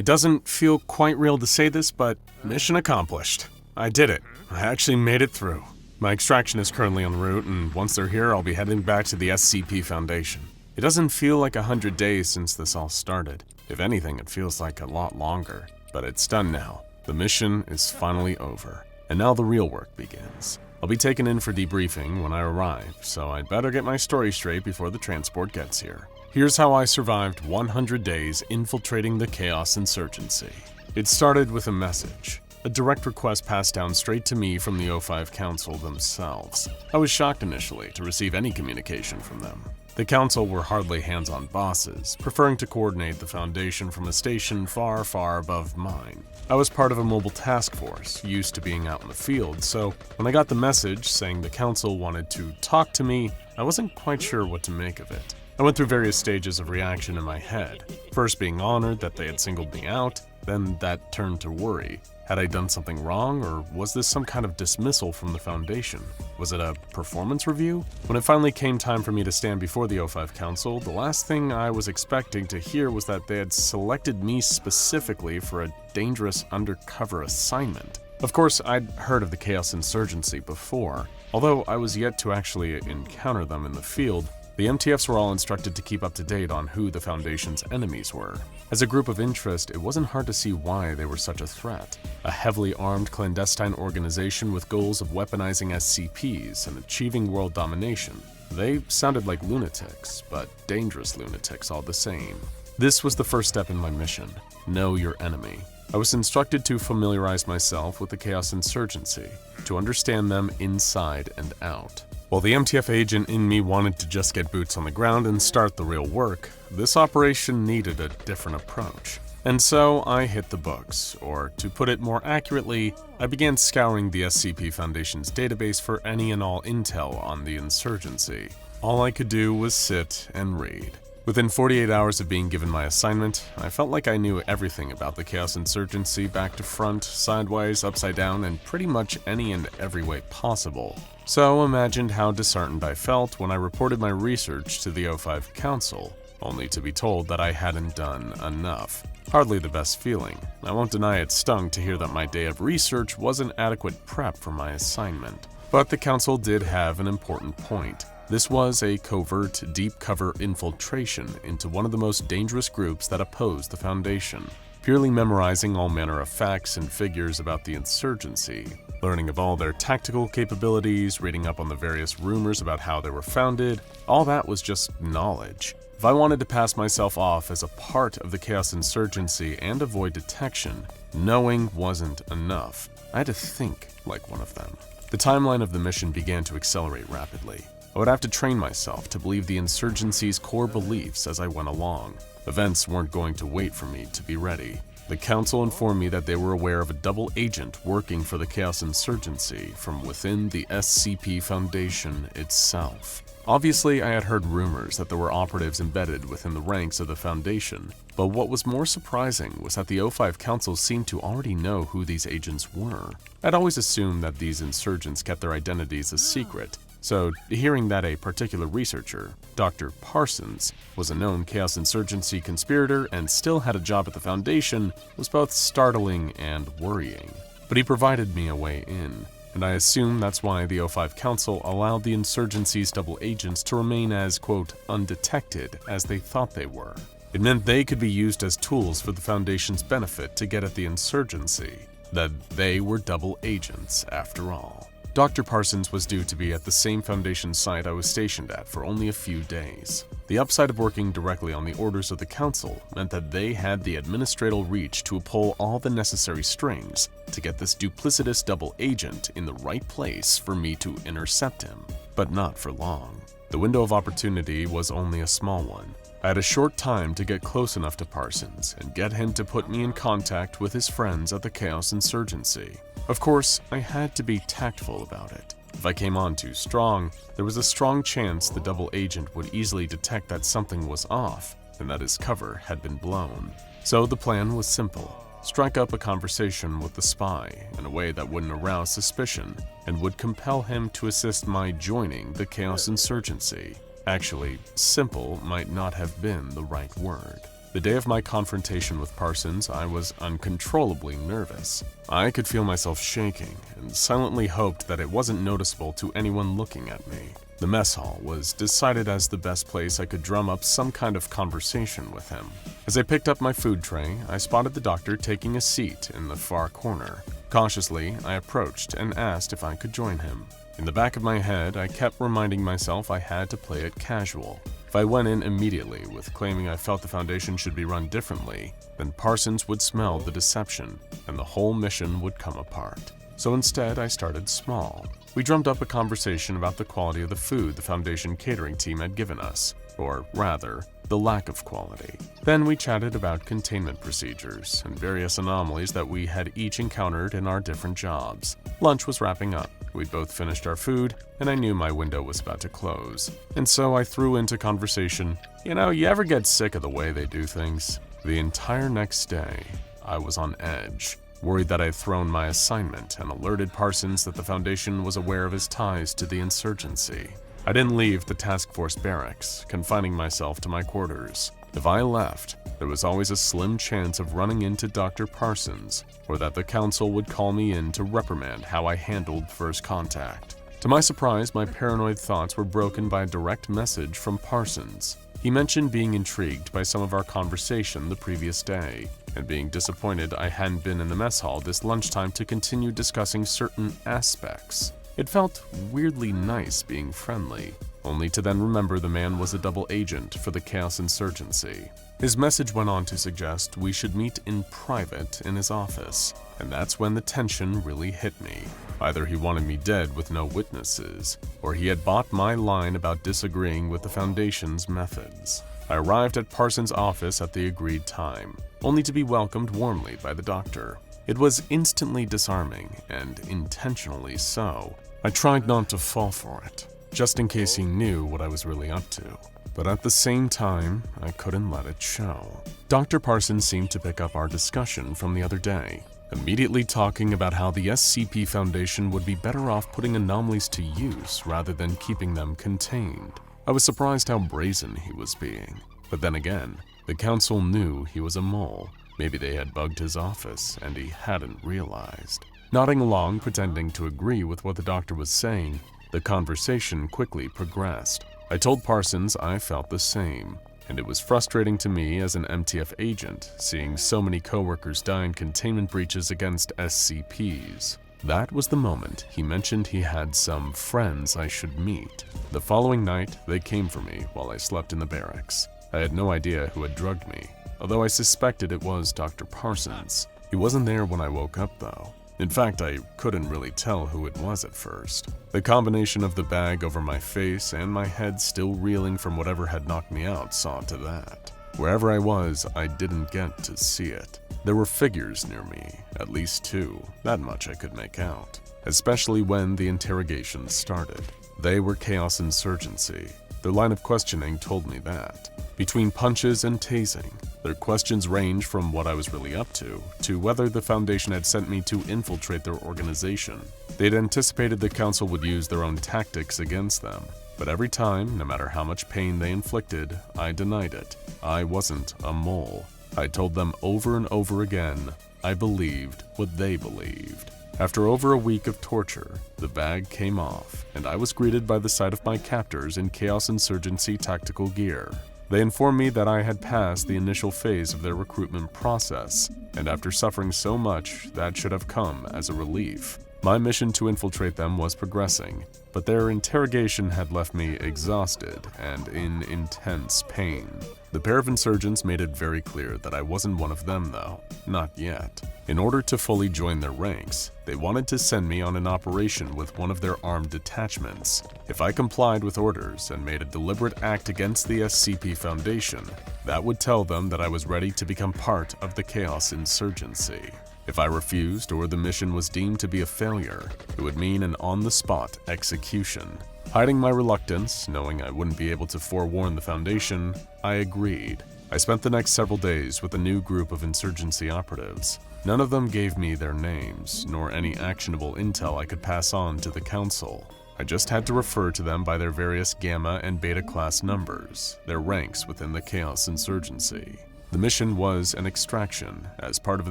It doesn't feel quite real to say this, but mission accomplished. I did it. I actually made it through. My extraction is currently en route, and once they're here, I'll be heading back to the SCP Foundation. It doesn't feel like 100 days since this all started. If anything, it feels like a lot longer. But it's done now. The mission is finally over. And now the real work begins. I'll be taken in for debriefing when I arrive, so I'd better get my story straight before the transport gets here. Here's how I survived 100 days infiltrating the Chaos Insurgency. It started with a message. A direct request passed down straight to me from the O5 Council themselves. I was shocked initially to receive any communication from them. The Council were hardly hands-on bosses, preferring to coordinate the Foundation from a station far, far above mine. I was part of a mobile task force, used to being out in the field, so when I got the message saying the Council wanted to talk to me, I wasn't quite sure what to make of it. I went through various stages of reaction in my head, first being honored that they had singled me out, then that turned to worry. Had I done something wrong, or was this some kind of dismissal from the Foundation? Was it a performance review? When it finally came time for me to stand before the O5 Council, the last thing I was expecting to hear was that they had selected me specifically for a dangerous undercover assignment. Of course, I'd heard of the Chaos Insurgency before, although I was yet to actually encounter them in the field. The MTFs were all instructed to keep up to date on who the Foundation's enemies were. As a group of interest, it wasn't hard to see why they were such a threat. A heavily armed clandestine organization with goals of weaponizing SCPs and achieving world domination. They sounded like lunatics, but dangerous lunatics all the same. This was the first step in my mission: know your enemy. I was instructed to familiarize myself with the Chaos Insurgency, to understand them inside and out. While the MTF agent in me wanted to just get boots on the ground and start the real work, this operation needed a different approach. And so I hit the books, or to put it more accurately, I began scouring the SCP Foundation's database for any and all intel on the insurgency. All I could do was sit and read. Within 48 hours of being given my assignment, I felt like I knew everything about the Chaos Insurgency back to front, sideways, upside down, and pretty much any and every way possible. So imagined how disheartened I felt when I reported my research to the O5 Council, only to be told that I hadn't done enough. Hardly the best feeling. I won't deny it stung to hear that my day of research wasn't adequate prep for my assignment. But the Council did have an important point. This was a covert, deep cover infiltration into one of the most dangerous groups that opposed the Foundation. Purely memorizing all manner of facts and figures about the insurgency, learning of all their tactical capabilities, reading up on the various rumors about how they were founded, all that was just knowledge. If I wanted to pass myself off as a part of the Chaos Insurgency and avoid detection, knowing wasn't enough. I had to think like one of them. The timeline of the mission began to accelerate rapidly. I would have to train myself to believe the insurgency's core beliefs as I went along. Events weren't going to wait for me to be ready. The Council informed me that they were aware of a double agent working for the Chaos Insurgency from within the SCP Foundation itself. Obviously, I had heard rumors that there were operatives embedded within the ranks of the Foundation, but what was more surprising was that the O5 Council seemed to already know who these agents were. I'd always assumed that these insurgents kept their identities a secret, so hearing that a particular researcher, Dr. Parsons, was a known Chaos Insurgency conspirator and still had a job at the Foundation was both startling and worrying. But he provided me a way in, and I assume that's why the O5 Council allowed the insurgency's double agents to remain as, quote, undetected as they thought they were. It meant they could be used as tools for the Foundation's benefit to get at the insurgency, that they were double agents after all. Dr. Parsons was due to be at the same Foundation site I was stationed at for only a few days. The upside of working directly on the orders of the Council meant that they had the administrative reach to pull all the necessary strings to get this duplicitous double agent in the right place for me to intercept him. But not for long. The window of opportunity was only a small one. I had a short time to get close enough to Parsons and get him to put me in contact with his friends at the Chaos Insurgency. Of course, I had to be tactful about it. If I came on too strong, there was a strong chance the double agent would easily detect that something was off and that his cover had been blown. So the plan was simple. Strike up a conversation with the spy in a way that wouldn't arouse suspicion and would compel him to assist my joining the Chaos Insurgency. Actually, simple might not have been the right word. The day of my confrontation with Parsons, I was uncontrollably nervous. I could feel myself shaking and silently hoped that it wasn't noticeable to anyone looking at me. The mess hall was decided as the best place I could drum up some kind of conversation with him. As I picked up my food tray, I spotted the doctor taking a seat in the far corner. Cautiously, I approached and asked if I could join him. In the back of my head, I kept reminding myself I had to play it casual. If I went in immediately with claiming I felt the Foundation should be run differently, then Parsons would smell the deception and the whole mission would come apart. So instead, I started small. We drummed up a conversation about the quality of the food the Foundation catering team had given us, or rather, the lack of quality. Then we chatted about containment procedures and various anomalies that we had each encountered in our different jobs. Lunch was wrapping up. We'd both finished our food, and I knew my window was about to close. And so I threw into conversation, you ever get sick of the way they do things? The entire next day, I was on edge, worried that I'd thrown my assignment and alerted Parsons that the Foundation was aware of his ties to the insurgency. I didn't leave the task force barracks, confining myself to my quarters. If I left, there was always a slim chance of running into Dr. Parsons, or that the council would call me in to reprimand how I handled first contact. To my surprise, my paranoid thoughts were broken by a direct message from Parsons. He mentioned being intrigued by some of our conversation the previous day, and being disappointed I hadn't been in the mess hall this lunchtime to continue discussing certain aspects. It felt weirdly nice being friendly, only to then remember the man was a double agent for the Chaos Insurgency. His message went on to suggest we should meet in private in his office, and that's when the tension really hit me. Either he wanted me dead with no witnesses, or he had bought my line about disagreeing with the Foundation's methods. I arrived at Parsons' office at the agreed time, only to be welcomed warmly by the doctor. It was instantly disarming, and intentionally so. I tried not to fall for it, just in case he knew what I was really up to. But at the same time, I couldn't let it show. Dr. Parsons seemed to pick up our discussion from the other day, immediately talking about how the SCP Foundation would be better off putting anomalies to use rather than keeping them contained. I was surprised how brazen he was being. But then again, the council knew he was a mole. Maybe they had bugged his office and he hadn't realized. Nodding along, pretending to agree with what the doctor was saying, the conversation quickly progressed. I told Parsons I felt the same, and it was frustrating to me as an MTF agent seeing so many coworkers die in containment breaches against SCPs. That was the moment he mentioned he had some friends I should meet. The following night, they came for me while I slept in the barracks. I had no idea who had drugged me, although I suspected it was Dr. Parsons. He wasn't there when I woke up, though. In fact, I couldn't really tell who it was at first. The combination of the bag over my face and my head still reeling from whatever had knocked me out saw to that. Wherever I was, I didn't get to see it. There were figures near me, at least two, that much I could make out, especially when the interrogation started. They were Chaos Insurgency. Their line of questioning told me that. Between punches and tasing, their questions range from what I was really up to whether the Foundation had sent me to infiltrate their organization. They'd anticipated the council would use their own tactics against them, but every time, no matter how much pain they inflicted, I denied it. I wasn't a mole. I told them over and over again, I believed what they believed. After over a week of torture, the bag came off, and I was greeted by the sight of my captors in Chaos Insurgency tactical gear. They informed me that I had passed the initial phase of their recruitment process, and after suffering so much, that should have come as a relief. My mission to infiltrate them was progressing, but their interrogation had left me exhausted and in intense pain. The pair of insurgents made it very clear that I wasn't one of them, though. Not yet. In order to fully join their ranks, they wanted to send me on an operation with one of their armed detachments. If I complied with orders and made a deliberate act against the SCP Foundation, that would tell them that I was ready to become part of the Chaos Insurgency. If I refused or the mission was deemed to be a failure, it would mean an on-the-spot execution. Hiding my reluctance, knowing I wouldn't be able to forewarn the Foundation, I agreed. I spent the next several days with a new group of insurgency operatives. None of them gave me their names, nor any actionable intel I could pass on to the Council. I just had to refer to them by their various Gamma and Beta class numbers, their ranks within the Chaos Insurgency. The mission was an extraction. As part of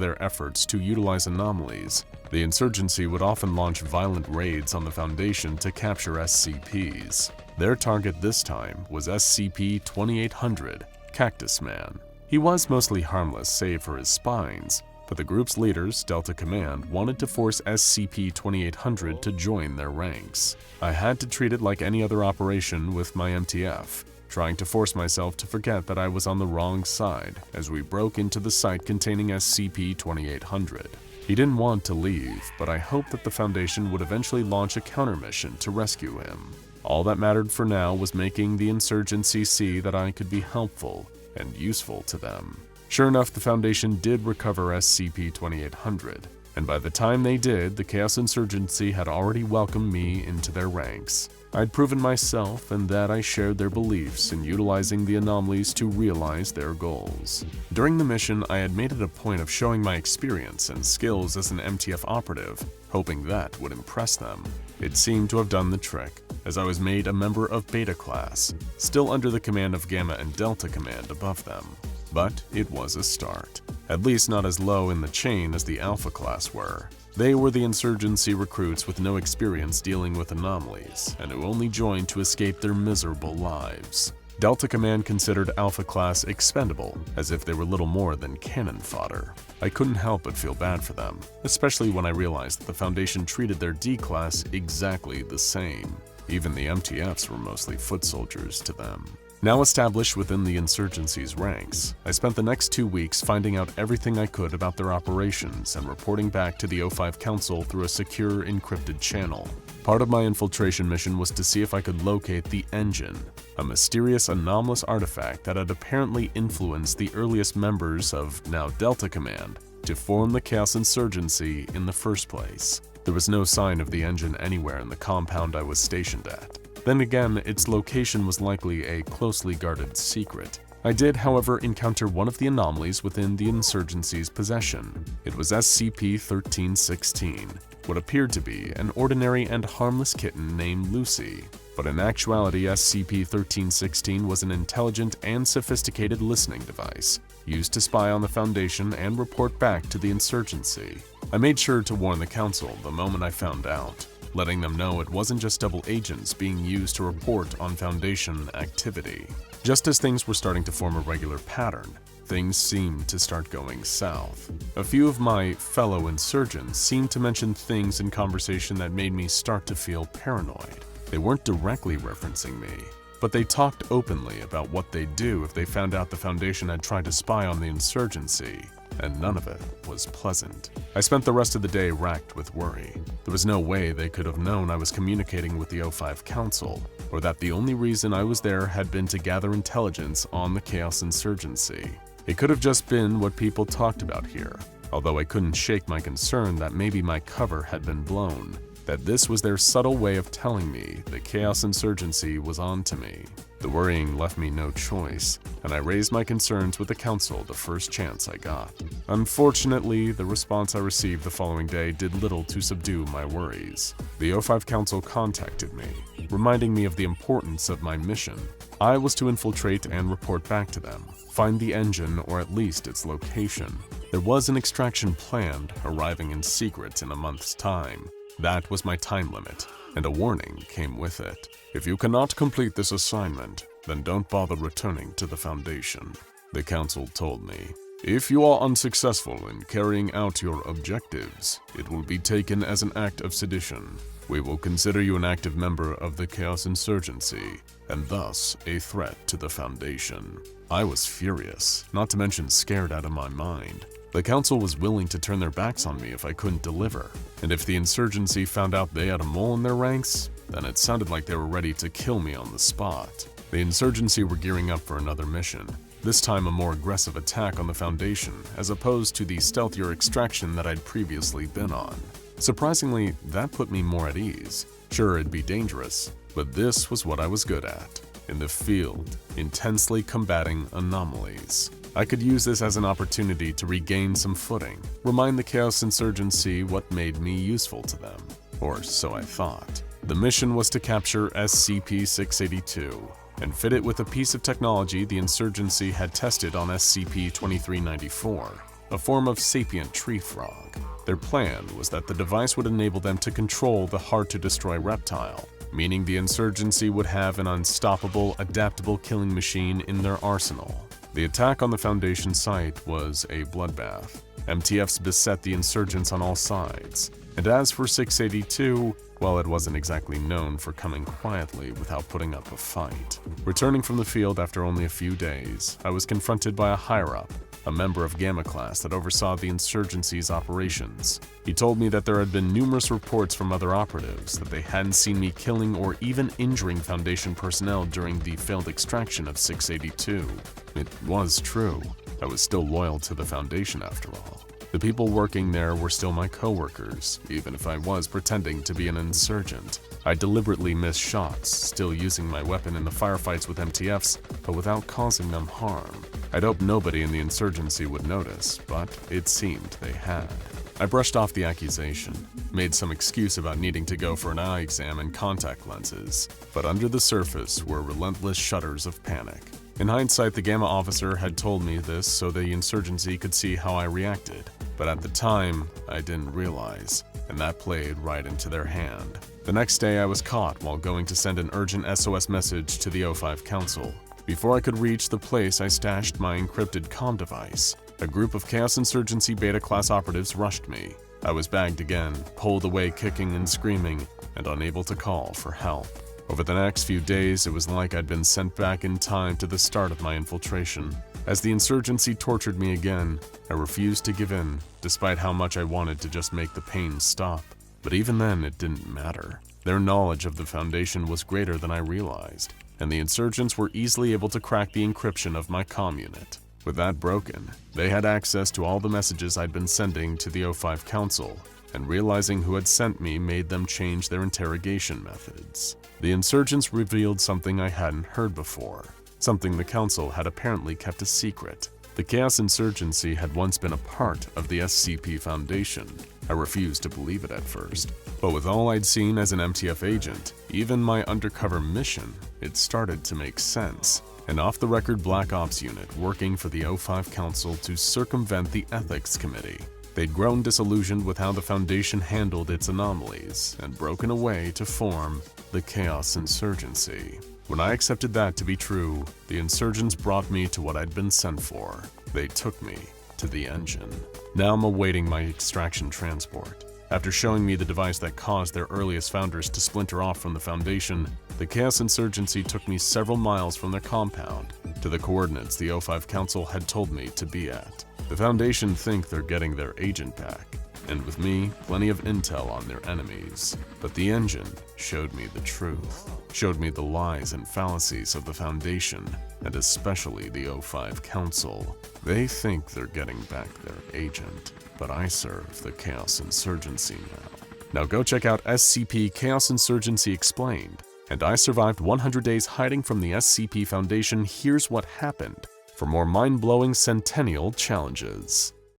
their efforts to utilize anomalies, the insurgency would often launch violent raids on the Foundation to capture SCPs. Their target this time was SCP-2800, Cactus Man. He was mostly harmless save for his spines, but the group's leaders, Delta Command, wanted to force SCP-2800 to join their ranks. I had to treat it like any other operation with my MTF, trying to force myself to forget that I was on the wrong side as we broke into the site containing SCP-2800. He didn't want to leave, but I hoped that the Foundation would eventually launch a countermission to rescue him. All that mattered for now was making the insurgency see that I could be helpful and useful to them. Sure enough, the Foundation did recover SCP-2800, and by the time they did, the Chaos Insurgency had already welcomed me into their ranks. I'd proven myself and that I shared their beliefs in utilizing the anomalies to realize their goals. During the mission, I had made it a point of showing my experience and skills as an MTF operative, hoping that would impress them. It seemed to have done the trick, as I was made a member of Beta Class, still under the command of Gamma and Delta Command above them. But it was a start, at least not as low in the chain as the Alpha Class were. They were the insurgency recruits with no experience dealing with anomalies, and who only joined to escape their miserable lives. Delta Command considered Alpha Class expendable, as if they were little more than cannon fodder. I couldn't help but feel bad for them, especially when I realized that the Foundation treated their D-Class exactly the same. Even the MTFs were mostly foot soldiers to them. Now established within the insurgency's ranks, I spent the next 2 weeks finding out everything I could about their operations and reporting back to the O5 Council through a secure encrypted channel. Part of my infiltration mission was to see if I could locate the Engine, a mysterious anomalous artifact that had apparently influenced the earliest members of now Delta Command to form the Chaos Insurgency in the first place. There was no sign of the Engine anywhere in the compound I was stationed at. Then again, its location was likely a closely guarded secret. I did, however, encounter one of the anomalies within the insurgency's possession. It was SCP-1316, what appeared to be an ordinary and harmless kitten named Lucy. But in actuality, SCP-1316 was an intelligent and sophisticated listening device, used to spy on the Foundation and report back to the insurgency. I made sure to warn the Council the moment I found out, letting them know it wasn't just double agents being used to report on Foundation activity. Just as things were starting to form a regular pattern, things seemed to start going south. A few of my fellow insurgents seemed to mention things in conversation that made me start to feel paranoid. They weren't directly referencing me, but they talked openly about what they'd do if they found out the Foundation had tried to spy on the insurgency, and none of it was pleasant. I spent the rest of the day racked with worry. There was no way they could have known I was communicating with the O5 Council, or that the only reason I was there had been to gather intelligence on the Chaos Insurgency. It could have just been what people talked about here, although I couldn't shake my concern that maybe my cover had been blown, that this was their subtle way of telling me the Chaos Insurgency was on to me. The worrying left me no choice, and I raised my concerns with the Council the first chance I got. Unfortunately, the response I received the following day did little to subdue my worries. The O5 Council contacted me, reminding me of the importance of my mission. I was to infiltrate and report back to them, find the Engine or at least its location. There was an extraction planned, arriving in secret in a month's time. That was my time limit, and a warning came with it. If you cannot complete this assignment, then don't bother returning to the Foundation, the Council told me. If you are unsuccessful in carrying out your objectives, it will be taken as an act of sedition. We will consider you an active member of the Chaos Insurgency, and thus a threat to the Foundation. I was furious, not to mention scared out of my mind. The Council was willing to turn their backs on me if I couldn't deliver, and if the insurgency found out they had a mole in their ranks, then it sounded like they were ready to kill me on the spot. The insurgency were gearing up for another mission, this time a more aggressive attack on the Foundation, as opposed to the stealthier extraction that I'd previously been on. Surprisingly, that put me more at ease. Sure, it'd be dangerous, but this was what I was good at. In the field, intensely combating anomalies. I could use this as an opportunity to regain some footing, remind the Chaos Insurgency what made me useful to them. Or so I thought. The mission was to capture SCP-682, and fit it with a piece of technology the insurgency had tested on SCP-2394, a form of sapient tree frog. Their plan was that the device would enable them to control the hard-to-destroy reptile, meaning the insurgency would have an unstoppable, adaptable killing machine in their arsenal. The attack on the Foundation site was a bloodbath. MTFs beset the insurgents on all sides, and as for 682, well, it wasn't exactly known for coming quietly without putting up a fight. Returning from the field after only a few days, I was confronted by a higher-up, a member of Gamma Class that oversaw the insurgency's operations. He told me that there had been numerous reports from other operatives that they hadn't seen me killing or even injuring Foundation personnel during the failed extraction of 682. It was true. I was still loyal to the Foundation after all. The people working there were still my co-workers, even if I was pretending to be an insurgent. I deliberately missed shots, still using my weapon in the firefights with MTFs, but without causing them harm. I'd hoped nobody in the insurgency would notice, but it seemed they had. I brushed off the accusation, made some excuse about needing to go for an eye exam and contact lenses, but under the surface were relentless shudders of panic. In hindsight, the Gamma officer had told me this so the insurgency could see how I reacted, but at the time, I didn't realize, and that played right into their hand. The next day, I was caught while going to send an urgent SOS message to the O5 Council. Before I could reach the place I stashed my encrypted comm device, a group of Chaos Insurgency Beta-class operatives rushed me. I was bagged again, pulled away kicking and screaming, and unable to call for help. Over the next few days, it was like I'd been sent back in time to the start of my infiltration. As the insurgency tortured me again, I refused to give in, despite how much I wanted to just make the pain stop. But even then, it didn't matter. Their knowledge of the Foundation was greater than I realized, and the insurgents were easily able to crack the encryption of my comm unit. With that broken, they had access to all the messages I'd been sending to the O5 Council, and realizing who had sent me made them change their interrogation methods. The insurgents revealed something I hadn't heard before, something the Council had apparently kept a secret. The Chaos Insurgency had once been a part of the SCP Foundation. I refused to believe it at first, but with all I'd seen as an MTF agent, even my undercover mission, it started to make sense. An off-the-record Black Ops unit working for the O5 Council to circumvent the Ethics Committee. They'd grown disillusioned with how the Foundation handled its anomalies and broken away to form the Chaos Insurgency. When I accepted that to be true, the insurgents brought me to what I'd been sent for. They took me to the engine. Now I'm awaiting my extraction transport. After showing me the device that caused their earliest founders to splinter off from the Foundation, the Chaos Insurgency took me several miles from their compound to the coordinates the O5 Council had told me to be at. The Foundation think they're getting their agent back, and with me, plenty of intel on their enemies. But the engine showed me the truth, showed me the lies and fallacies of the Foundation, and especially the O5 Council. They think they're getting back their agent, but I serve the Chaos Insurgency now. Now go check out SCP Chaos Insurgency Explained, and I survived 100 days hiding from the SCP Foundation. Here's what happened, for more mind-blowing centennial challenges.